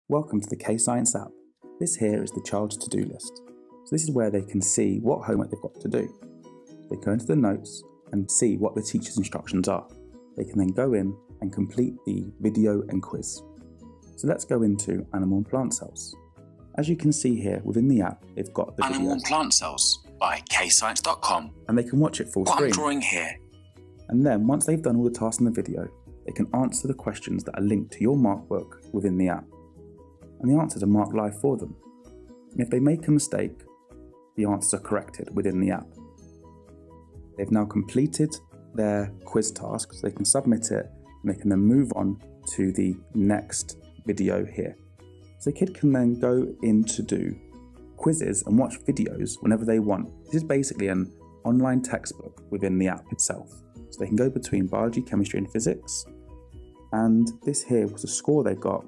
Welcome to the KayScience app. This here is the child's to-do list. So this is where they can see what homework they've got to do. They go into the notes and see what the teacher's instructions are. They can then go in and complete the video and quiz. So let's go into Animal and Plant Cells. As you can see here within the app, they've got the Animal videos. and Plant Cells by KayScience.com. And they can watch it full What screen. I'm drawing here. And then once they've done all the tasks in the video, they can answer the questions that are linked to your mark book within the app. And the answers are marked live for them. And if they make a mistake, the answers are corrected within the app. They've now completed their quiz task, so they can submit it and they can then move on to the next video here. So the kid can then go in to do quizzes and watch videos whenever they want. This is basically an online textbook within the app itself. So they can go between biology, chemistry and physics. And this here was the score they got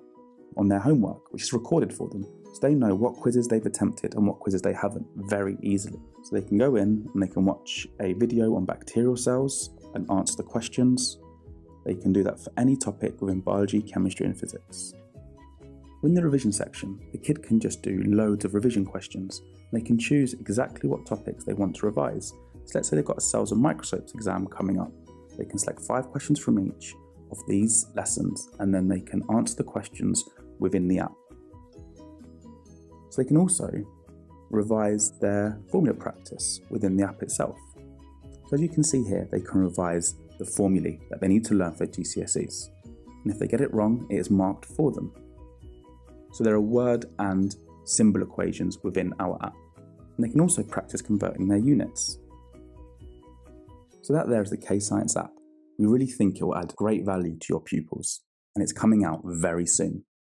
on their homework, which is recorded for them. So they know what quizzes they've attempted and what quizzes they haven't very easily. So they can go in and they can watch a video on bacterial cells and answer the questions. They can do that for any topic within biology, chemistry and physics. In the revision section, the kid can just do loads of revision questions. They can choose exactly what topics they want to revise. So let's say they've got a cells and microscopes exam coming up. They can select 5 questions from each of these lessons and then they can answer the questions within the app. So they can also revise their formula practice within the app itself. So as you can see here, they can revise the formulae that they need to learn for GCSEs. And if they get it wrong, it is marked for them. So there are word and symbol equations within our app. And they can also practice converting their units. So that there is the KayScience app. We really think it will add great value to your pupils, and it's coming out very soon.